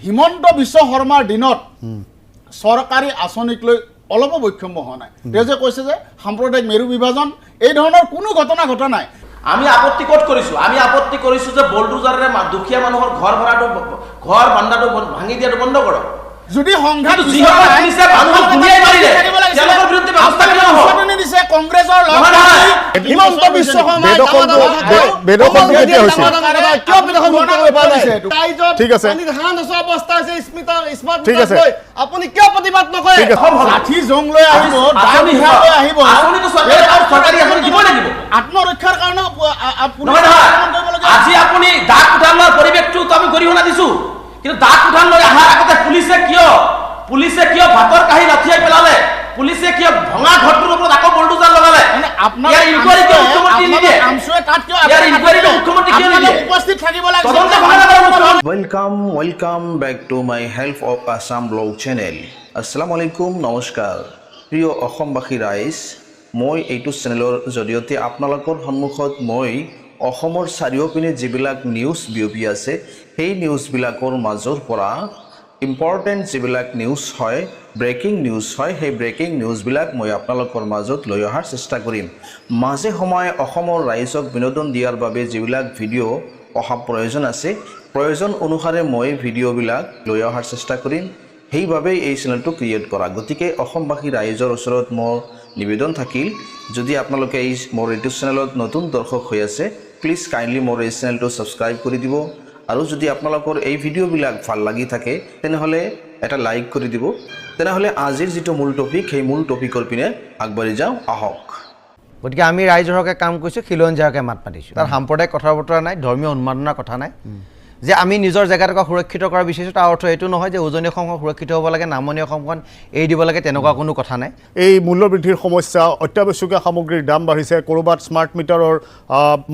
হিমন্ত বিশ্ব শৰ্মাৰ দিনত চৰকাৰী আঁচনিক লৈ অলপ বৈষম্য হোৱা নাই তেওঁ যে কৈছে যে সাম্প্ৰদায়িক মেৰু বিভাজন এই ধৰণৰ কোনো ঘটনা ঘটা নাই আমি আপত্তি ক'ত কৰিছোঁ আমি আপত্তি কৰিছোঁ যে বলডুজাৰেৰে দুখীয়া মানুহৰ ঘৰ ভৰাটো ঘৰ বান্ধাটো ভাঙি দিয়াটো বন্ধ কৰক যদি সংঘাত যিসকল পুলিচে মানুহক গুলিয়াই মাৰিলে তেওঁলোকৰ বিৰুদ্ধে ব্যৱস্থা কিয় নহ'ব দিছে কংগ্ৰেছৰ হিমন্ত বিশ্ব শৰ্মাই বেদখলটো কেতিয়া হৈছে কিয় বেদখল মুক্ত কৰিব পৰা নাই ঠিক আছে অৱস্থা আছে স্মাৰ্ট ঠিক আছে আপুনি কিয় প্ৰতিবাদ নকৰে লাঠি জং লৈ আহিব লৈ আহিব আঁচনিটো চৰকাৰী আঁচনি দিব লাগিব আত্মৰক্ষাৰ কাৰণে আজি আপুনি দাগ উঠানৰ পৰিৱেশটো আমি গৰিহণা দিছোঁ কিন্তু দাগ উঠান লৈ অহাৰ আগতে পুলিচে কিয় ভাতৰ কাঁহী লাঠিয়াই পেলালে পুলিচে কিয় ভঙা ঘৰটোৰ ওপৰত আকৌ বলডুজাৰ লগালে আপোনাৰ ইনকুৱাৰী কিয় মুখ্যমন্ত্ৰী নিদিয়ে আমছুৱে তাত কিয় ইনকুৱাৰীটো মুখ্যমন্ত্ৰী কিয় নিদিয়ে উপস্থিত থাকিব লাগে welcome back to my help of Assam blog channel আসসালামু আলাইকুম নমস্কাৰ প্ৰিয় অসমবাসী ৰাইজ মই এইটো চেনেলৰ জৰিয়তে আপোনালোকৰ সন্মুখত মই অসমৰ চাৰিওপিনে যিবিলাক নিউজ বিয়পি আছে সেই নিউজবিলাকৰ মাজৰ পৰা ইম্পৰ্টেণ্ট যিবিলাক নিউজ হয় ব্ৰেকিং নিউজ হয় সেই ব্ৰেকিং নিউজবিলাক মই আপোনালোকৰ মাজত লৈ অহাৰ চেষ্টা কৰিম মাজে সময়ে অসমৰ ৰাইজক বিনোদন দিয়াৰ বাবে যিবিলাক ভিডিঅ' অহা প্ৰয়োজন আছে প্ৰয়োজন অনুসাৰে মই ভিডিঅ'বিলাক লৈ অহাৰ চেষ্টা কৰিম সেইবাবেই এই চেনেলটো ক্ৰিয়েট কৰা গতিকে অসমবাসী ৰাইজৰ ওচৰত মোৰ নিবেদন থাকিল যদি আপোনালোকে এই মোৰ ইউটিউব চেনেলত নতুন দৰ্শক হৈ আছে প্লিজ কাইণ্ডলি মোৰ এই চেনেলটো ছাবস্ক্ৰাইব কৰি দিব আৰু যদি আপোনালোকৰ এই ভিডিঅ'বিলাক ভাল লাগি থাকে তেনেহ'লে এটা লাইক কৰি দিব তেনেহ'লে আজিৰ যিটো মূল টপিক সেই মূল টপিকৰ পিনে আগবাঢ়ি যাওঁ আহক গতিকে আমি ৰাইজৰ হকে কাম কৰিছোঁ খিলঞ্জীয়াকে মাত মাতিছোঁ তাৰ সাম্প্ৰদায়িক কথা বতৰা নাই ধৰ্মীয় উন্মাদনাৰ কথা নাই যে আমি নিজৰ জেগাটোক সুৰক্ষিত কৰা বিচাৰিছোঁ তাৰ অৰ্থ এইটো নহয় যে উজনি অসমখন সুৰক্ষিত হ'ব লাগে নামনি অসমখন এৰি দিব লাগে তেনেকুৱা কোনো কথা নাই এই মূল্যবৃদ্ধিৰ সমস্যা অত্যাৱশ্যকীয় সামগ্ৰীৰ দাম বাঢ়িছে ক'ৰবাত স্মাৰ্ট মিটাৰৰ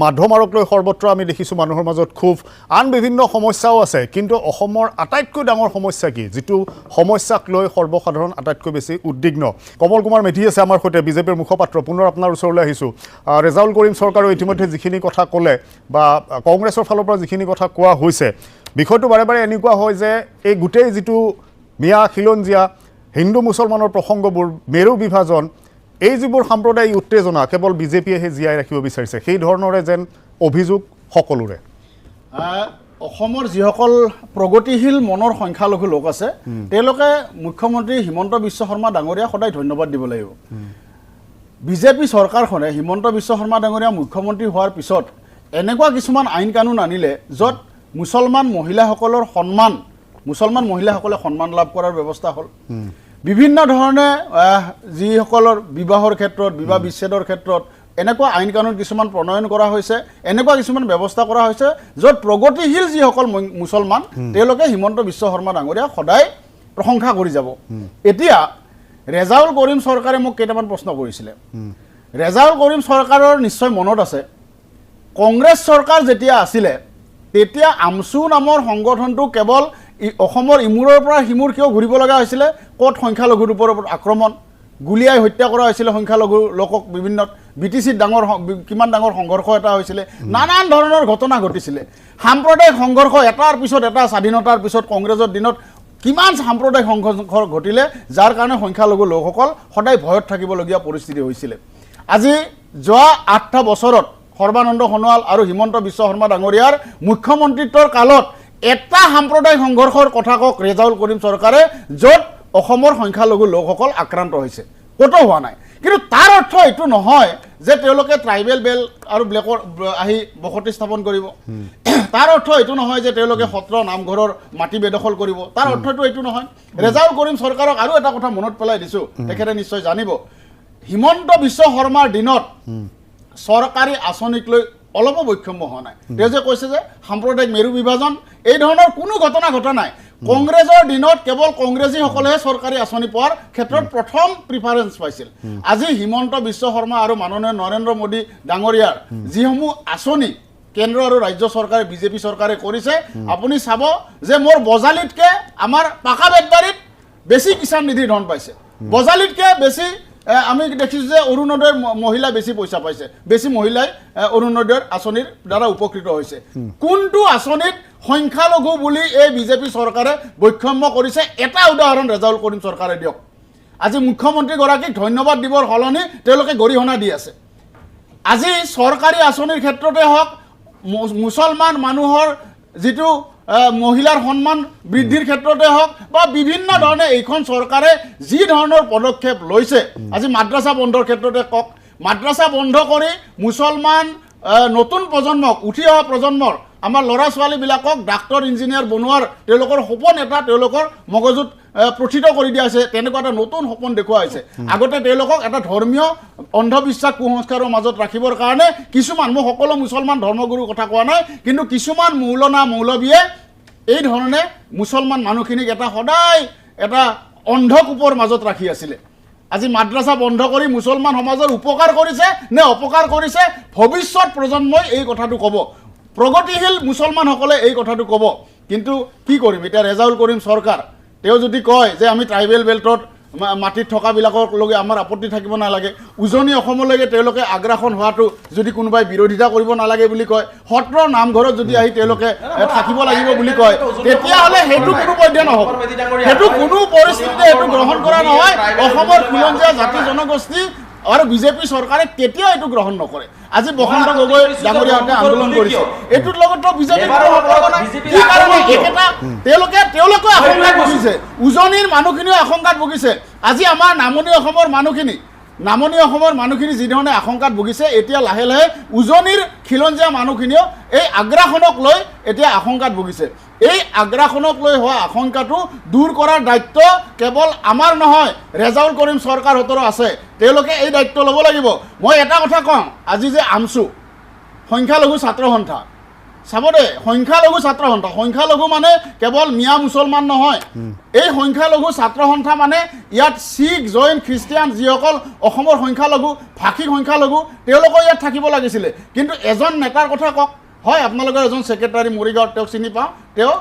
মাধ্যমাৰক লৈ সৰ্বত্ৰ আমি দেখিছোঁ মানুহৰ মাজত ক্ষোভ আন বিভিন্ন সমস্যাও আছে কিন্তু অসমৰ আটাইতকৈ ডাঙৰ সমস্যা কি যিটো সমস্যাক লৈ সৰ্বসাধাৰণ আটাইতকৈ বেছি উদ্বিগ্ন কমল কুমাৰ মেধি আছে আমাৰ সৈতে বিজেপিৰ মুখপাত্ৰ পুনৰ আপোনাৰ ওচৰলৈ আহিছোঁ ৰেজাউল কৰিম চৰকাৰে ইতিমধ্যে যিখিনি কথা ক'লে বা কংগ্ৰেছৰ ফালৰ পৰা যিখিনি কথা কোৱা হৈছে বিষয়টো বাৰে বাৰে এনেকুৱা হয় যে এই গোটেই যিটো মিয়া খিলঞ্জীয়া হিন্দু মুছলমানৰ প্ৰসংগবোৰ মেৰু বিভাজন এই যিবোৰ সাম্প্ৰদায়িক উত্তেজনা কেৱল বিজেপিয়েহে জীয়াই ৰাখিব বিচাৰিছে সেই ধৰণৰে যেন অভিযোগ সকলোৰে অসমৰ যিসকল প্ৰগতিশীল মনৰ সংখ্যালঘু লোক আছে তেওঁলোকে মুখ্যমন্ত্ৰী হিমন্ত বিশ্ব শৰ্মা ডাঙৰীয়া সদায় ধন্যবাদ দিব লাগিব বিজেপি চৰকাৰখনে হিমন্ত বিশ্ব শৰ্মা ডাঙৰীয়া মুখ্যমন্ত্ৰী হোৱাৰ পিছত এনেকুৱা কিছুমান আইন কানুন আনিলে য'ত মুছলমান মহিলাসকলৰ মুছলমান মহিলাসকলে সন্মান লাভ কৰাৰ ব্যৱস্থা হ'ল বিভিন্ন ধৰণে যিসকলৰ বিবাহৰ ক্ষেত্ৰত বিবাহ বিচ্ছেদৰ ক্ষেত্ৰত এনেকুৱা আইন কানুন কিছুমান প্ৰণয়ন কৰা হৈছে এনেকুৱা কিছুমান ব্যৱস্থা কৰা হৈছে য'ত প্ৰগতিশীল যিসকল মুছলমান তেওঁলোকে হিমন্ত বিশ্ব শৰ্মা ডাঙৰীয়া সদায় প্ৰশংসা কৰি যাব এতিয়া ৰেজাউল কৰিম চৰকাৰে মোক কেইটামান প্ৰশ্ন কৰিছিলে ৰেজাউল কৰিম চৰকাৰৰ নিশ্চয় মনত আছে কংগ্ৰেছ চৰকাৰ যেতিয়া আছিলে তেতিয়া আমছু নামৰ সংগঠনটো কেৱল অসমৰ ইমূৰৰ পৰা সিমূৰ কিয় ঘূৰিব লগা হৈছিলে ক'ত সংখ্যালঘুৰ ওপৰত আক্ৰমণ গুলিয়াই হত্যা কৰা হৈছিলে সংখ্যালঘু লোকক বিভিন্ন বিটিচিত কিমান ডাঙৰ সংঘৰ্ষ এটা হৈছিলে নানান ধৰণৰ ঘটনা ঘটিছিলে সাম্প্ৰদায়িক সংঘৰ্ষ এটাৰ পিছত এটা স্বাধীনতাৰ পিছত কংগ্ৰেছৰ দিনত কিমান সাম্প্ৰদায়িক সংঘৰ্ষ ঘটিলে যাৰ কাৰণে সংখ্যালঘু লোকসকল সদায় ভয়ত থাকিবলগীয়া পৰিস্থিতি হৈছিলে আজি যোৱা 8টা বছৰত সৰ্বানন্দ সোণোৱাল আৰু হিমন্ত বিশ্ব শৰ্মা ডাঙৰীয়াৰ মুখ্যমন্ত্ৰীত্বৰ কালত এটা সাম্প্ৰদায়িক সংঘৰ্ষৰ কথা কওক ৰেজাউল কৰিম চৰকাৰে য'ত অসমৰ সংখ্যালঘু লোকসকল আক্ৰান্ত হৈছে ক'তো হোৱা নাই কিন্তু তাৰ অৰ্থ এইটো নহয় যে তেওঁলোকে ট্ৰাইবেল বেল আৰু ব্লেকৰ আহি বসতি স্থাপন কৰিব তাৰ অৰ্থ এইটো নহয় যে তেওঁলোকে সত্ৰ নামঘৰৰ মাটি বেদখল কৰিব তাৰ অৰ্থটো এইটো নহয় ৰেজাউল কৰিম চৰকাৰক আৰু এটা কথা মনত পেলাই দিছোঁ তেখেতে নিশ্চয় জানিব হিমন্ত বিশ্ব শৰ্মাৰ দিনত চৰকাৰী আঁচনিক লৈ অলপ বৈষম্য হোৱা নাই তেওঁ যে কৈছে যে সাম্প্ৰদায়িক মেৰু বিভাজন এই ধৰণৰ কোনো ঘটনা ঘটা নাই কংগ্ৰেছৰ দিনত কেৱল কংগ্ৰেছীসকলেহে চৰকাৰী আঁচনি পোৱাৰ ক্ষেত্ৰত প্ৰথম প্ৰিফাৰেঞ্চ পাইছিল আজি হিমন্ত বিশ্ব শৰ্মা আৰু মাননীয় নৰেন্দ্ৰ মোদী ডাঙৰীয়াৰ যিসমূহ আঁচনি কেন্দ্ৰ আৰু ৰাজ্য চৰকাৰে বিজেপি চৰকাৰে কৰিছে আপুনি চাব যে মোৰ বজালিতকৈ আমাৰ পাকা বেতবাৰীত বেছি কিষাণ নিধিৰ ধন পাইছে বজালিতকৈ বেছি আমি দেখিছোঁ যে অৰুণোদয়ৰ মহিলা বেছি পইচা পাইছে, বেছি মহিলাই অৰুণোদয়ৰ আঁচনিৰ দ্বাৰা উপকৃত হৈছে। কোনটো আঁচনিত সংখ্যালঘু বুলি এই বিজেপি চৰকাৰে বৈষম্য কৰিছে এটা উদাহৰণ ৰেজাউল কৰিম চৰকাৰে দিয়ক। আজি মুখ্যমন্ত্ৰীগৰাকীক ধন্যবাদ দিবৰ সলনি তেওঁলোকে গৰিহণা দি আছে। আজি চৰকাৰী আঁচনিৰ ক্ষেত্ৰতে হওক, মুছলমান মানুহৰ যিটো মহিলাৰ সন্মান বৃদ্ধিৰ ক্ষেত্ৰতে হওক বা বিভিন্ন ধৰণে এইখন চৰকাৰে যি ধৰণৰ পদক্ষেপ লৈছে, আজি মাদ্ৰাছা বন্ধৰ ক্ষেত্ৰতে কওক, মাদ্ৰাছা বন্ধ কৰি মুছলমান নতুন প্ৰজন্মক, উঠি অহা প্ৰজন্মৰ আমাৰ ল'ৰা ছোৱালীবিলাকক ডাক্তৰ ইঞ্জিনিয়াৰ বনোৱাৰ তেওঁলোকৰ সপোন এটা তেওঁলোকৰ মগজুত প্ৰথিত কৰি দিয়া হৈছে, তেনেকুৱা এটা নতুন সপোন দেখুওৱা হৈছে। আগতে তেওঁলোকক এটা ধৰ্মীয় অন্ধবিশ্বাস কুসংস্কাৰৰ মাজত ৰাখিবৰ কাৰণে কিছুমান, মই সকলো মুছলমান ধৰ্মগুৰুৰ কথা কোৱা নাই, কিন্তু কিছুমান মৌলনা মৌলবীয়ে এই ধৰণে মুছলমান মানুহখিনিক সদায় এটা অন্ধকূপৰ মাজত ৰাখি আছিলে। আজি মাদ্ৰাছা বন্ধ কৰি মুছলমান সমাজৰ উপকাৰ কৰিছে নে অপকাৰ কৰিছে, ভৱিষ্যত প্ৰজন্মই এই কথাটো ক'ব, প্ৰগতিশীল মুছলমানসকলে এই কথাটো ক'ব। কিন্তু কি কৰিম এতিয়া, ৰেজাউল কৰিম চৰকাৰ তেওঁ যদি কয় যে আমি ট্ৰাইবেল বেল্টত মাটিত থকাবিলাকক লগে আমাৰ আপত্তি থাকিব নালাগে, উজনি অসমলৈকে তেওঁলোকে আগ্ৰাসন হোৱাটো যদি কোনোবাই বিৰোধিতা কৰিব নালাগে বুলি কয়, সত্ৰৰ নামঘৰত যদি আহি তেওঁলোকে থাকিব লাগিব বুলি কয়, তেতিয়াহ'লে সেইটো কোনো পধ্যে নহ'ব, সেইটো কোনো পৰিস্থিতিতে সেইটো গ্ৰহণ কৰা নহয়। অসমৰ খিলঞ্জীয়া জাতি জনগোষ্ঠী আৰু বিজেপি চৰকাৰে কেতিয়াও এইটো গ্ৰহণ নকৰে। আজি বসন্ত গগৈ ডাঙৰীয়াহঁতে আন্দোলন কৰিছে, এইটোৰ লগতো বিজেপি তেওঁলোকে আশংকাত ভুগিছে, উজনিৰ মানুহখিনিও আশংকাত ভুগিছে। আজি আমাৰ নামনি অসমৰ মানুহখিনি যিধৰণে আশংকাত ভুগিছে, এতিয়া লাহে লাহে উজনিৰ খিলঞ্জীয়া মানুহখিনিও এই আগ্ৰাসনক লৈ এতিয়া আশংকাত ভুগিছে। এই আগ্ৰাসনক লৈ হোৱা আশংকাটো দূৰ কৰাৰ দায়িত্ব কেৱল আমাৰ নহয়, ৰেজাউল কৰিম চৰকাৰহঁতৰো আছে, তেওঁলোকে এই দায়িত্ব ল'ব লাগিব। মই এটা কথা কওঁ, আজি যে আমচু সংখ্যালঘু ছাত্ৰ সন্থা, চাব দে, সংখ্যালঘু ছাত্ৰ সন্থা, সংখ্যালঘু মানে কেৱল মিয়া মুছলমান নহয়, এই সংখ্যালঘু ছাত্ৰ সন্থা মানে ইয়াত শিখ, জৈন, খ্ৰীষ্টিয়ান যিসকল অসমৰ সংখ্যালঘু, ভাষিক সংখ্যালঘু, তেওঁলোকৰ ইয়াত থাকিব লাগিছিলে। কিন্তু এজন নেতাৰ কথা কওক, হয় আপোনালোকৰ এজন ছেক্ৰেটাৰী মৰিগাঁৱত, তেওঁক চিনি পাওঁ, তেওঁ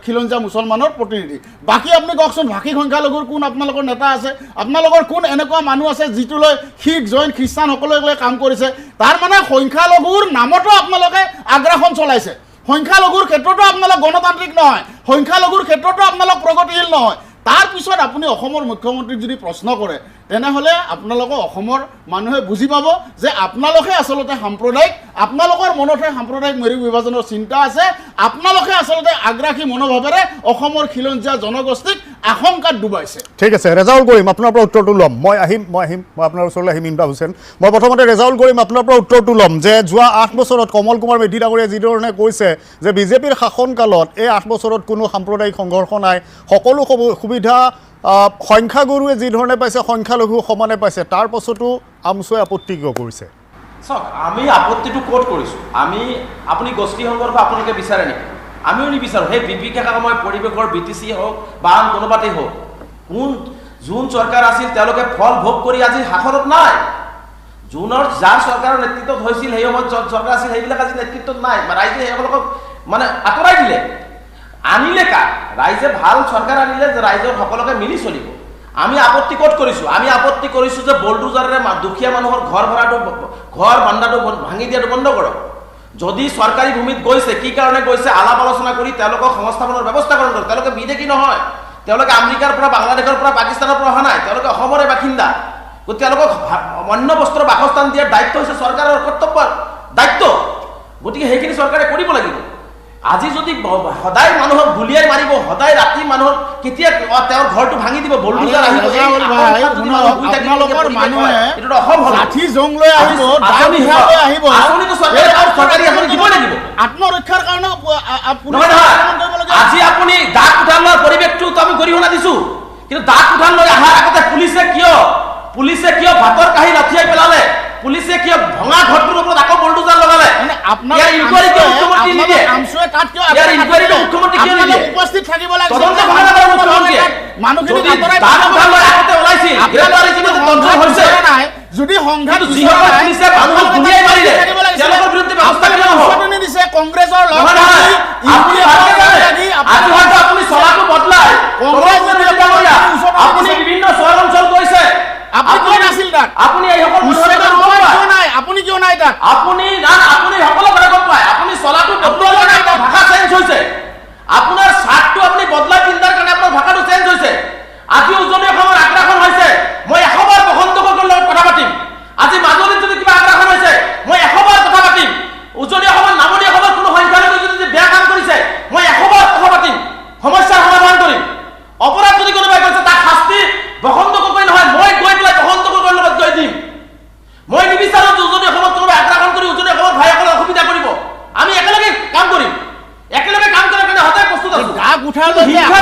খিলঞ্জীয়া মুছলমানৰ প্ৰতিনিধি। বাকী আপুনি কওকচোন, ভাষিক সংখ্যালঘুৰ কোন আপোনালোকৰ নেতা আছে? আপোনালোকৰ কোন এনেকুৱা মানুহ আছে যিটোলৈ শিখ, জৈন, খ্ৰীষ্টানসকলক লৈ কাম কৰিছে? তাৰ মানে সংখ্যালঘুৰ নামতো আপোনালোকে আগ্ৰাসন চলাইছে, সংখ্যালঘুৰ ক্ষেত্ৰতো আপোনালোক গণতান্ত্ৰিক নহয়, সংখ্যালঘুৰ ক্ষেত্ৰতো আপোনালোক প্ৰগতিশীল নহয়। তাৰপিছত আপুনি অসমৰ মুখ্যমন্ত্ৰীক যদি প্ৰশ্ন কৰে, তেনেহ'লে আপোনালোকৰ অসমৰ মানুহে বুজি পাব যে আপোনালোকে আচলতে সাম্প্ৰদায়িক, আপোনালোকৰ মনতহে সাম্প্ৰদায়িক মেৰু বিভাজনৰ চিন্তা আছে, আপোনালোকে আচলতে আগ্ৰাসী মনোভাৱেৰে অসমৰ খিলঞ্জীয়া জনগোষ্ঠীক আশংকাত ডুবাইছে। ঠিক আছে, ৰেজাউল কৰিম আপোনাৰ পৰা উত্তৰটো ল'ম, মই আপোনাৰ ওচৰলৈ আহিম। ইমৰান হুছেইন, মই প্ৰথমতে ৰেজাউল কৰিম আপোনাৰ পৰা উত্তৰটো ল'ম যে যোৱা 8 বছৰত কমল কুমাৰ মেধি ডাঙৰীয়াই যিধৰণে কৈছে যে বিজেপিৰ শাসনকালত এই 8 বছৰত কোনো সাম্প্ৰদায়িক সংঘৰ্ষ নাই, সকলো সুবিধা সংখ্যাগুৰুৱে যিধৰণে পাইছে সংখ্যালঘু সমানে পাইছে, তাৰ পাছতো আমচুৱে আপত্তি কিয় কৰিছে? চাওক, আমি আপত্তিটো ক'ত কৰিছোঁ? আপুনি গোষ্ঠী সংঘৰ্ষ আপোনালোকে বিচাৰে নেকি? আমিও নিবিচাৰোঁ। সেই বিভীষিকাময় পৰিৱেশৰ BTC হওক বা আন কোনোবাতেই হওক, যোন চৰকাৰ আছিল তেওঁলোকে ফল ভোগ কৰি আজি শাসনত নাই। যাৰ চৰকাৰৰ নেতৃত্বত হৈছিল সেই সময়ত চৰকাৰ আছিল, সেইবিলাক আজি নেতৃত্বত নাই, ৰাইজে সেইসকলক আঁতৰাই দিলে। আনিলে কাক? ৰাইজে ভাল চৰকাৰ আনিলে যে ৰাইজৰ সকলোকে মিলি চলিব। আমি আপত্তি ক'ত কৰিছোঁ? আমি আপত্তি কৰিছোঁ যে বল্ডুজাৰেৰে দুখীয়া মানুহৰ ঘৰ বান্দাটো ভাঙি দিয়াটো বন্ধ কৰক। যদি চৰকাৰী ভূমিত গৈছে, কি কাৰণে গৈছে আলাপ আলোচনা কৰি তেওঁলোকক সংস্থাপনৰ ব্যৱস্থা কৰক। তেওঁলোকে বিদেশী নহয়, তেওঁলোকে আমেৰিকাৰ পৰা, বাংলাদেশৰ পৰা, পাকিস্তানৰ পৰা অহা নাই, তেওঁলোকে অসমৰে বাসিন্দা। গতিকে তেওঁলোকক অন্য বস্ত্ৰ বাসস্থান দিয়াৰ দায়িত্ব হৈছে চৰকাৰৰ কৰ্তব্য, দায়িত্ব। গতিকে সেইখিনি চৰকাৰে কৰিব লাগিব। আজি যদি সদায় মানুহক গুলিয়াই মাৰিব, সদায় ৰাতি মানুহক কেতিয়া তেওঁৰ ঘৰটো ভাঙি দিব, বল্ডুজাৰ আহিব, আত্মৰক্ষাৰ কাৰণে আজি আপুনি দাগ উঠান লোৱাৰ পৰিৱেশটো আমি গৰিহণা দিছো, কিন্তু দাগ উঠান লৈ অহাৰ আগতে পুলিচে কিয় ভাতৰ কাঁহী লঠিয়াই পেলালে? পুলিচে কিয় ভঙা ঘৰটোৰ ওপৰত আকৌ বল্ডুজাৰ লগালে? উপস্থিত থাকিব লাগে, যদি সংঘাত দিছে কংগ্ৰেছৰ আপুনি চলাটো বদলাই, আপুনি বিভিন্ন চহৰ অঞ্চল গৈছে, আপুনি নাছিল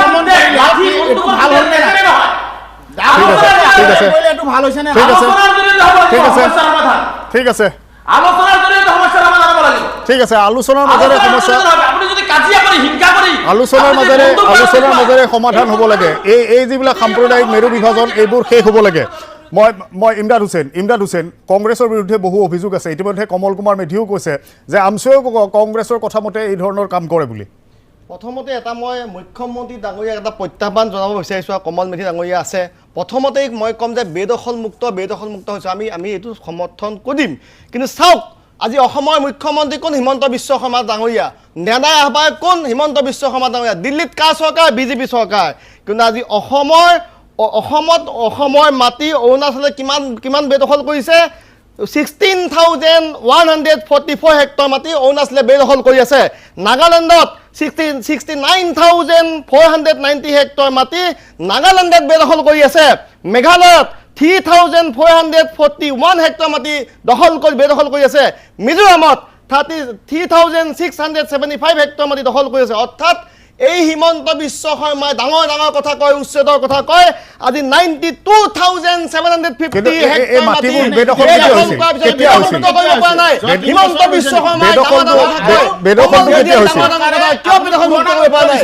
বিৰুদ্ধে লাঠি বন্দুকৰ ভাল হ'ল নে নাই? বিৰুদ্ধে নহয়। ঠিক আছে, ঠিক আছে। এইটো ভাল হৈছে নে? ঠিক আছে। আলোচনাৰ জৰিয়তে হ'ব ঠিক আছে। সমস্যাৰ সমাধান। ঠিক আছে, আলোচনাৰ জৰিয়তে সমস্যাৰ সমাধান হ'ব লাগিব। ঠিক আছে। আলোচনাৰ মাজেৰে সমস্যা আপুনি যদি কাজিয়া কৰি হিংসা কৰি আলোচনাৰ মাজেৰে সমাধান হ'ব লাগে। এই যিবিলাক সাম্প্ৰদায়িক মেৰু বিভাজন এইবোৰ শেষ হ'ব লাগে। মই ইমদাদ হুছেইন কংগ্ৰেছৰ বিৰুদ্ধে বহু অভিযোগ আছে। ইতিমধ্যে কমল কুমাৰ মেধিও কৈছে যে আমছৈও কংগ্ৰেছৰ কথা মতে এই ধৰণৰ কাম কৰে বুলি। প্ৰথমতে এটা মই মুখ্যমন্ত্ৰী ডাঙৰীয়াক এটা প্ৰত্যাহ্বান জনাব বিচাৰিছোঁ আৰু কমল মেধি ডাঙৰীয়া আছে। প্ৰথমতেই মই ক'ম যে বেদখল মুক্ত হৈছে, আমি এইটো সমৰ্থন কৰিম। কিন্তু চাওক আজি অসমৰ মুখ্যমন্ত্ৰী কোন? হিমন্ত বিশ্ব শৰ্মা ডাঙৰীয়া। নেডাই আহ্বায়ক কোন? হিমন্ত বিশ্ব শৰ্মা ডাঙৰীয়া। দিল্লীত কাৰ চৰকাৰ? বিজেপি চৰকাৰ। কিন্তু আজি অসমৰ মাটি অৰুণাচলে কিমান বেদখল কৰিছে? 16,144 হেক্টৰ মাটি অৰুণাচলে বেদখল কৰি আছে। নাগালেণ্ডত 69,490 হেক্টৰ মাটি নাগালেণ্ডে বেদখল কৰি আছে। মেঘালয়ত 3,441 হেক্টৰ মাটি বেদখল কৰি আছে। মিজোৰামত 33,675 হেক্টৰ মাটি দখল কৰি আছে। অৰ্থাৎ এই হিমন্ত বিশ্ব শৰ্মাই ডাঙৰ কথা কয়, উচ্ছেদৰ কথা কয়। আজি 92,750 হেক্টৰ মাটি বেদখল কৰাৰ পিছত বেদখল কৰিব পৰা নাই। হিমন্ত বিশ্ব শৰ্মাই ডাঙৰ কথা কয়, কিয় বেদখল মুক্ত কৰিব পৰা নাই?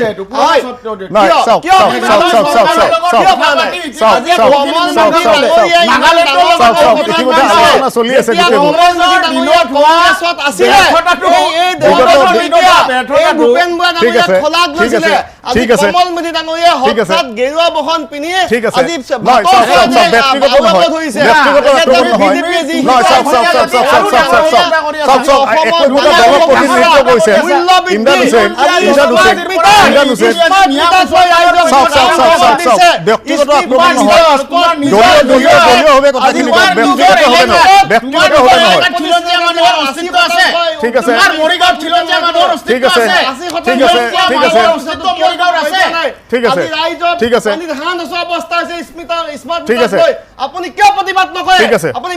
কমল মেধি ডাঙৰীয়াই হঠাৎ গেৰুৱা বসন পিন্ধি আজি আপুনি কিয় প্ৰতিবাদ নকৰে? আপুনি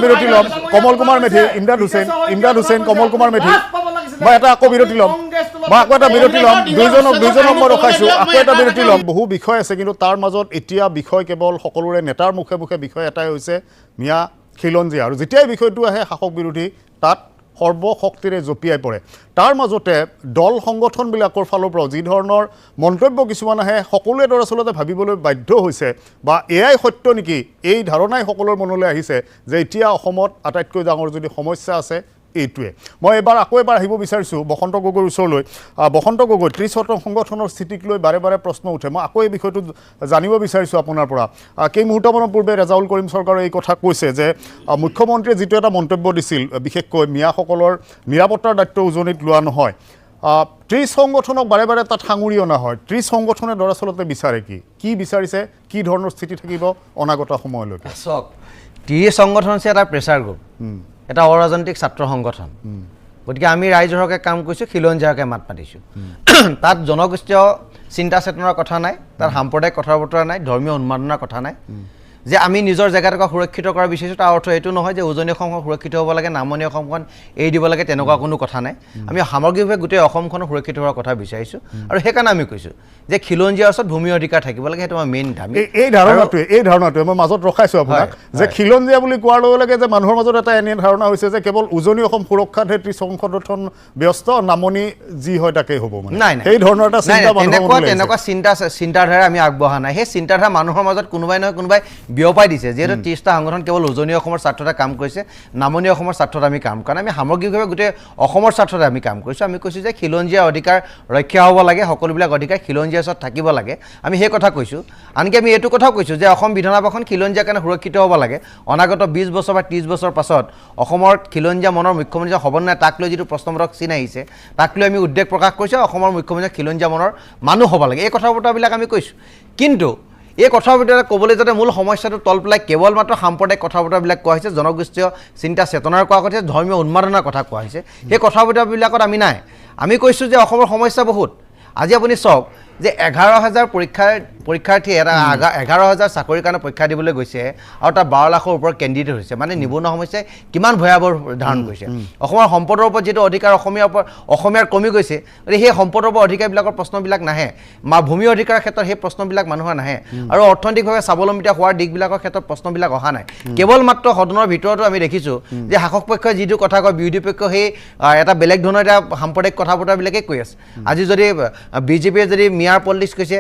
বিৰতি ল'ম। কমল কুমাৰ মেধি, ইমদাদ হুছেইন, কমল কুমাৰ মেধি, মই এটা আকৌ বিৰতি ল'ম। দুইজনক মই ৰখাইছো, আকৌ এটা বিৰতি ল'ম। বহু বিষয় আছে, কিন্তু তাৰ মাজত এতিয়া বিষয় কেৱল সকলোৰে নেতাৰ মুখে বিষয় এটাই হৈছে মিয়া খিলঞ্জীয়া। আৰু যেতিয়াই বিষয়টো আহে শাসক বিৰোধী তাত সৰ্বশক্তিৰে জঁপিয়াই পৰে। তাৰ মাজতে দল সংগঠনবিলাকৰ ফালৰ পৰাও যি ধৰণৰ মন্তব্য কিছুমান আহে, সকলোৱে দৰাচলতে ভাবিবলৈ বাধ্য হৈছে বা এয়াই সত্য নেকি, এই ধাৰণাই সকলোৰ মনলৈ আহিছে যে এতিয়া অসমত আটাইতকৈ ডাঙৰ যদি সমস্যা আছে এইটোৱে। মই আকৌ এবাৰ আহিব বিচাৰিছোঁ বসন্ত গগৈৰ ওচৰলৈ। বসন্ত গগৈ, 30 সংগঠনৰ স্থিতিক লৈ বাৰে প্ৰশ্ন উঠে। মই আকৌ এই বিষয়টো জানিব বিচাৰিছোঁ আপোনাৰ পৰা। কেইমুহূৰ্তমানৰ পূৰ্বে ৰেজাউল কৰিম চৰকাৰে এই কথা কৈছে যে মুখ্যমন্ত্ৰীয়ে যিটো এটা মন্তব্য দিছিল, বিশেষকৈ মিয়াসকলৰ নিৰাপত্তাৰ দায়িত্ব উজনিত লোৱা নহয়। 30 সংগঠনক বাৰে তাত সাঙুৰি অনা হয়। 30 সংগঠনে দৰাচলতে বিচাৰে কি বিচাৰিছে, কি ধৰণৰ স্থিতি থাকিব অনাগত সময়লৈকে? চাওক, 30 সংগঠন হৈছে এটা প্ৰেছাৰ গ্ৰুপ, এটা অৰাজনৈতিক ছাত্ৰ সংগঠন। গতিকে আমি ৰাইজৰ হকে কাম কৰিছোঁ, খিলঞ্জীয়াৰ হকে মাত মাতিছোঁ। তাত জনগোষ্ঠীয় চিন্তা চেতনাৰ কথা নাই, তাত সাম্প্ৰদায়িক কথা বতৰা নাই, ধৰ্মীয় উন্মাদনাৰ কথা নাই। যে আমি নিজৰ জেগাটোক সুৰক্ষিত কৰা বিচাৰিছোঁ তাৰ অৰ্থ এইটো নহয় যে উজনি অসমখন সুৰক্ষিত হ'ব লাগে, নামনি অসমখন এৰি দিব লাগে, তেনেকুৱা কোনো কথা নাই। আমি সামগ্ৰিকভাৱে গোটেই অসমখন সুৰক্ষিত হোৱাৰ কথা বিচাৰিছোঁ। আৰু সেইকাৰণে আমি কৈছোঁ যে খিলঞ্জীয়াৰ ওচৰত ভূমি অধিকাৰ থাকিব লাগে, সেইটো আমাৰ মেইন দাবী। এই ধাৰণাটোৱে মই মাজত ৰখাইছোঁ আপোনাক যে খিলঞ্জীয়া বুলি কোৱাৰ লগে লগে যে মানুহৰ মাজত এটা এনে ধাৰণা হৈছে যে কেৱল উজনি অসম সুৰক্ষাতহে 30 সংগঠন ব্যস্ত, নামনি যি হয় তাকেই হ'ব। নাই, এই ধৰণৰ এটা চিন্তা তেনেকুৱা চিন্তাধাৰা আমি আগবঢ়া নাই। সেই চিন্তাধাৰা মানুহৰ মাজত কোনোবাই নহয় কোনোবাই বিয়পাই দিছে। যিহেতু 30টা সংগঠন কেৱল উজনি অসমৰ স্বাৰ্থতে কাম কৰিছে, নামনি অসমৰ স্বাৰ্থত আমি কাম কৰা নাই। আমি সামগ্ৰিকভাৱে গোটেই অসমৰ স্বাৰ্থতে আমি কাম কৰিছোঁ। আমি কৈছোঁ যে খিলঞ্জীয়াৰ অধিকাৰ ৰক্ষা হ'ব লাগে, সকলোবিলাক অধিকাৰ খিলঞ্জীয়াৰ ওচৰত থাকিব লাগে, আমি সেই কথা কৈছোঁ। আনকি আমি এইটো কথাও কৈছোঁ যে অসম বিধানসভাখন খিলঞ্জীয়াৰ কাৰণে সুৰক্ষিত হ'ব লাগে। অনাগত 20 বছৰ বা 30 বছৰ পাছত অসমৰ খিলঞ্জীয়া মনৰ মুখ্যমন্ত্ৰী হ'ব নাই, তাক লৈ যিটো প্ৰশ্নবোধক চিন আহিছে, তাক লৈ আমি উদ্বেগ প্ৰকাশ কৰিছোঁ। অসমৰ মুখ্যমন্ত্ৰী খিলঞ্জীয়া মনৰ মানুহ হ'ব লাগে, এই কথা বতৰাবিলাক আমি কৈছোঁ। কিন্তু এই কথা বতৰা ক'বলৈ যাতে মূল সমস্যাটো তল পেলাই কেৱল মাত্ৰ সাম্প্ৰদায়িক কথা বতৰাবিলাক কোৱা হৈছে, জনগোষ্ঠীয় চিন্তা চেতনাৰ কোৱা হৈছে, ধৰ্মীয় উন্মাদনাৰ কথা কোৱা হৈছে, সেই কথা বতৰাবিলাকত আমি নাই। আমি কৈছোঁ যে অসমৰ সমস্যা বহুত। আজি আপুনি চাওক, যে 11,000 পৰীক্ষাৰ্থী এটা 11,000 চাকৰিৰ কাৰণে পৰীক্ষা দিবলৈ গৈছে আৰু তাৰ 12 লাখৰ ওপৰত কেণ্ডিডেট হৈছে মানে নিবনুৱা সমস্যাই কিমান ভয়াৱহ ধাৰণ কৰিছে অসমৰ সম্পদৰ ওপৰত যিটো অধিকাৰ অসমীয়াৰ কমি গৈছে গতিকে সেই সম্পদৰ ওপৰত অধিকাৰবিলাকৰ প্ৰশ্নবিলাক নাহে ভূমি অধিকাৰৰ ক্ষেত্ৰত সেই প্ৰশ্নবিলাক মানুহৰ নাহে আৰু অৰ্থনৈতিকভাৱে স্বাৱলম্বিতা হোৱাৰ দিশবিলাকৰ ক্ষেত্ৰত প্ৰশ্নবিলাক অহা নাই কেৱল মাত্ৰ সদনৰ ভিতৰতো আমি দেখিছোঁ যে শাসক পক্ষই যিটো কথা কয় বিৰোধী পক্ষ সেই এটা বেলেগ ধৰণৰ এটা সাম্প্ৰদায়িক কথা বতৰাবিলাকেই কৈ আছে আজি যদি বিজেপিয়ে যদি মিয়াৰ পলিটিক্স কৈছে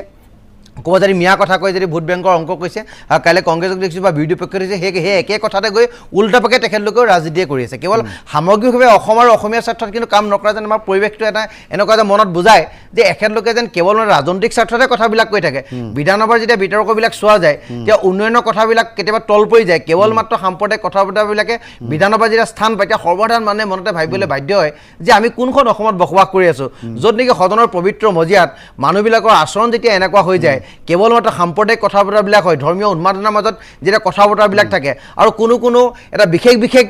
ক'ৰবাত যদি মিয়া কথা কয় যদি ভোট বেংকৰ অংক কৈছে আৰু কাইলৈ কংগ্ৰেছক দেখিছোঁ বা বিৰোধী পক্ষই দেখিছে সেই একে কথাতে গৈ উল্টাপাকে তেখেতলোকেও ৰাজনীতিয়ে কৰি আছে কেৱল সামগ্ৰিকভাৱে অসম আৰু অসমীয়া স্বাৰ্থত কিন্তু কাম নকৰা যেন আমাৰ পৰিৱেশটো এটা এনেকুৱা যে মনত বুজায় যে এখেতলোকে যেন কেৱল ৰাজনৈতিক স্বাৰ্থতে কথাবিলাক কৈ থাকে বিধানসভাৰ যেতিয়া বিতৰ্কবিলাক চোৱা যায় তেতিয়া উন্নয়নৰ কথাবিলাক কেতিয়াবা তল পৰি যায় কেৱল মাত্ৰ সাম্প্ৰদায়িক কথা বতৰাবিলাকে বিধানসভাৰ যেতিয়া স্থান পায় তেতিয়া সৰ্বসাধাৰণ মানুহে মনতে ভাবিবলৈ বাধ্য হয় যে আমি কোনখন অসমত বসবাস কৰি আছোঁ য'ত নেকি সদনৰ পবিত্ৰ মজিয়াত মানুহবিলাকৰ আচৰণ যেতিয়া এনেকুৱা হৈ যায় কেৱল মাত্ৰ সাম্প্ৰদায়িক কথা বতৰাবিলাক হয় ধৰ্মীয় উন্মাদনাৰ মাজত যেতিয়া কথা বতৰাবিলাক থাকে আৰু কোনো এটা বিশেষ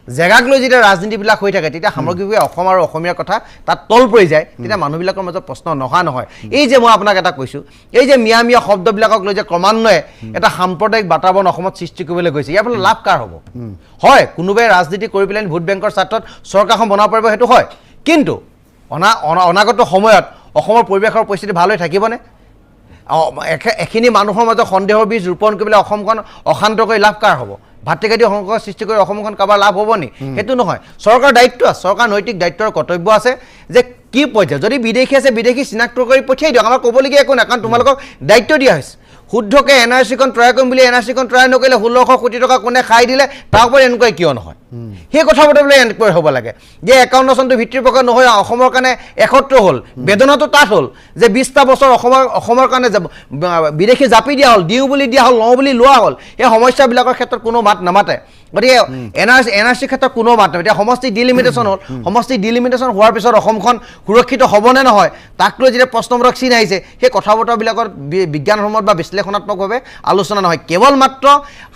জেগাক লৈ যেতিয়া ৰাজনীতিবিলাক হৈ থাকে তেতিয়া সামগ্ৰিকভাৱে অসম আৰু অসমীয়াৰ কথা তাত তল পৰি যায় তেতিয়া মানুহবিলাকৰ মাজত প্ৰশ্ন নহা নহয় এই যে মই আপোনাক এটা কৈছোঁ এই যে মিয়া শব্দবিলাকক লৈ যে ক্ৰমান্বয়ে এটা সাম্প্ৰদায়িক বাতাবৰণ অসমত সৃষ্টি কৰিবলৈ গৈছে ইয়াৰ ফলত লাভ কাৰ হ'ব হয় কোনোবাই ৰাজনীতি কৰি পেলাই ভোট বেংকৰ স্বাৰ্থত চৰকাৰখন বনাব পাৰিব সেইটো হয় কিন্তু অনাগত সময়ত অসমৰ পৰিৱেশৰ পৰিস্থিতি ভাল হৈ থাকিবনে এখিনি মানুহৰ মাজত সন্দেহৰ বীজ ৰোপণ কৰি পেলাই অসমখন অশান্ত কৰি লাভ কাৰ হ'ব ভাতৃঘাতী সংঘৰ্ষ সৃষ্টি কৰি অসমখন কাৰোবাৰ লাভ হ'ব নি সেইটো নহয় চৰকাৰৰ দায়িত্ব আছে চৰকাৰ নৈতিক দায়িত্বৰ কৰ্তব্য আছে যে কি পৰ্যায় যদি বিদেশী আছে বিদেশী চিনাক্ত কৰি পঠিয়াই দিয়ক আমাৰ ক'বলগীয়া একো নাই কাৰণ তোমালোকক দায়িত্ব দিয়া হৈছে শুদ্ধকৈ NRC-খন তৈয়াৰ কৰিম বুলি NRC-খন তৈয়াৰ নকৰিলে 1600 কোটি টকা কোনে খাই দিলে তাৰ ওপৰত এনেকুৱা কিয় নহয় সেই কথা বতৰাবিলাক এনেকৈ হ'ব লাগে যে 51 চনটো ভিত্তিৰ প্ৰকাৰ নহয় অসমৰ কাৰণে 71 হ'ল বেদনাটো তাত হ'ল যে 20টা বছৰ অসমৰ কাৰণে বিদেশী জাপি দিয়া হ'ল দিওঁ বুলি দিয়া হ'ল লওঁ বুলি লোৱা হ'ল এই সমস্যাবিলাকৰ ক্ষেত্ৰত কোনো মাত নামাতে গতিকে NRC ক্ষেত্ৰত কোনো মাত নাই এতিয়া সমষ্টি ডিলিমিটেশ্যন হ'ল সমষ্টি ডিলিমিটেশ্যন হোৱাৰ পিছত অসমখন সুৰক্ষিত হ'বনে নহয় তাক লৈ যেতিয়া প্ৰশ্নবোধক চিন আহিছে সেই কথা বতৰাবিলাকৰ বিজ্ঞানসন্মত বা বিশ্লেষণাত্মকভাৱে আলোচনা নহয় কেৱল মাত্ৰ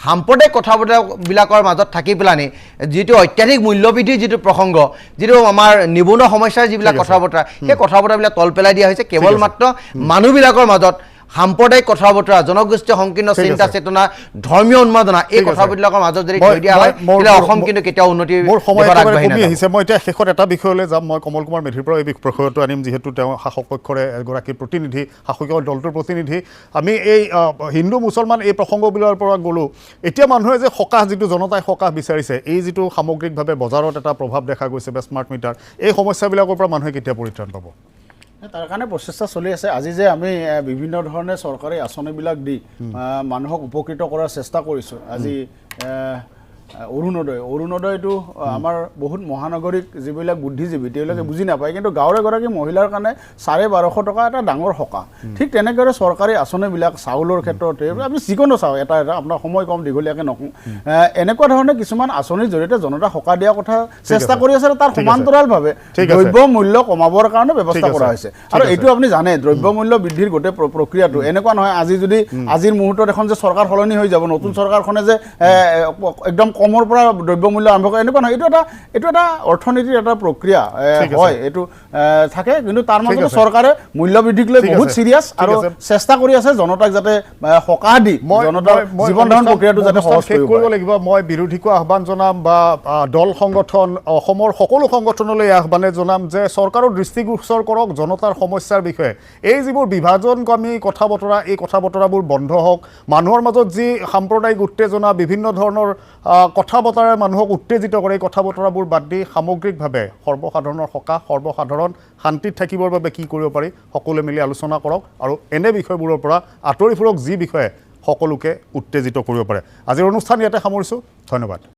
সাম্প্ৰদায়িক কথা বতৰাবিলাকৰ মাজত থাকি পেলানি যিটো অত্যাধিক মূল্যবৃদ্ধিৰ যিটো প্ৰসংগ যিটো আমাৰ নিবনুৱা সমস্যাৰ যিবিলাক কথা বতৰা সেই কথা বতৰাবিলাক তল পেলাই দিয়া হৈছে কেৱল মাত্ৰ মানুহবিলাকৰ মাজত সাম্প্ৰদায়িক কথা বতৰা জনগোষ্ঠীয় সংকীৰ্ণ চিন্তা চেতনা ধৰ্মীয় উন্মাদনা এই কথাবিলাকৰ মাজত যদি থৈ দিয়া হয় তেতিয়া অসম কিন্তু কেতিয়াও উন্নতিৰ দিশত আগবাঢ়ি নাযাব মই এতিয়া শেষত এটা বিষয়লৈ যাম মই কমল কুমাৰ মেধিৰ পৰা এই বিষয়টো আনিম যিহেতু তেওঁ শাসক পক্ষৰে এগৰাকী প্ৰতিনিধি শাসকীয় দলটোৰ প্ৰতিনিধি আমি এই হিন্দু মুছলমান এই প্ৰসংগবিলাকৰ পৰা গ'লোঁ এতিয়া মানুহে যে সকাহ যিটো জনতাই সকাহ বিচাৰিছে এই যিটো সামগ্ৰিকভাৱে বজাৰত এটা প্ৰভাৱ দেখা গৈছে বা স্মাৰ্ট মিটাৰ এই সমস্যাবিলাকৰ পৰা মানুহে কেতিয়া পৰিত্ৰাণ পাব তাৰ কাৰণে প্ৰচেষ্টা চলি আছে আজি যে আমি বিভিন্ন ধৰণে চৰকাৰী আঁচনিবিলাক দি মানুহক উপকৃত কৰাৰ চেষ্টা কৰিছোঁ আজি অৰুণোদয়টো আমাৰ বহুত মহানগৰীক যিবিলাক বুদ্ধিজীৱী তেওঁলোকে বুজি নাপায় কিন্তু গাঁৱৰ এগৰাকী মহিলাৰ কাৰণে 1250 টকা এটা ডাঙৰ সকাহ ঠিক তেনেদৰে চৰকাৰী আঁচনিবিলাক চাউলৰ ক্ষেত্ৰতে আমি যিকোনো চাওঁ এটা আপোনাৰ সময় কম দীঘলীয়াকৈ নকওঁ এনেকুৱা ধৰণে কিছুমান আঁচনিৰ জৰিয়তে জনতা সকাহ দিয়াৰ কথা চেষ্টা কৰি আছে তাৰ সমান্তৰালভাৱে দ্ৰব্য মূল্য কমাবৰ কাৰণে ব্যৱস্থা কৰা হৈছে আৰু এইটো আপুনি জানে দ্ৰব্য মূল্য বৃদ্ধিৰ গোটেই প্ৰক্ৰিয়াটো এনেকুৱা নহয় আজি যদি আজিৰ মুহূৰ্তত এখন যে চৰকাৰ সলনি হৈ যাব নতুন চৰকাৰখনে যে একদম কমৰ পৰা দ্ৰব্য মূল্য আৰম্ভ কৰে এনেকুৱা নহয় এইটো এটা অৰ্থনীতিৰ এটা প্ৰক্ৰিয়া হয় এইটো থাকে কিন্তু তাৰ মাজতে চৰকাৰে মূল্য বৃদ্ধিক লৈ বহুত চিৰিয়াছ আৰু চেষ্টা কৰি আছে জনতাক যাতে সকাহ দি জনতাৰ জীৱন ধাৰণ প্ৰক্ৰিয়াটো যাতে সহজ কৰিব লাগিব মই বিৰোধীকো আহ্বান জনাম বা দল সংগঠন অসমৰ সকলো সংগঠনলৈ আহ্বানে জনাম যে চৰকাৰৰ দৃষ্টিগোচৰ কৰক জনতাৰ সমস্যাৰ বিষয়ে এই যিবোৰ বিভাজনকামী কথা বতৰা এই কথা বতৰাবোৰ বন্ধ হওক মানুহৰ মাজত যি সাম্প্ৰদায়িক উত্তেজনা বিভিন্ন ধৰণৰ কথা বতৰাৰে মানুহক উত্তেজিত কৰে এই কথা বতৰাবোৰ বাদ দি সামগ্ৰিকভাৱে সৰ্বসাধাৰণৰ সকাহ সৰ্বসাধাৰণ শান্তিত থাকিবৰ বাবে কি কৰিব পাৰি সকলোৱে মিলি আলোচনা কৰক আৰু এনে বিষয়বোৰৰ পৰা আঁতৰি ফুৰক যি বিষয়ে সকলোকে উত্তেজিত কৰিব পাৰে আজিৰ অনুষ্ঠান ইয়াতে সামৰিছোঁ ধন্যবাদ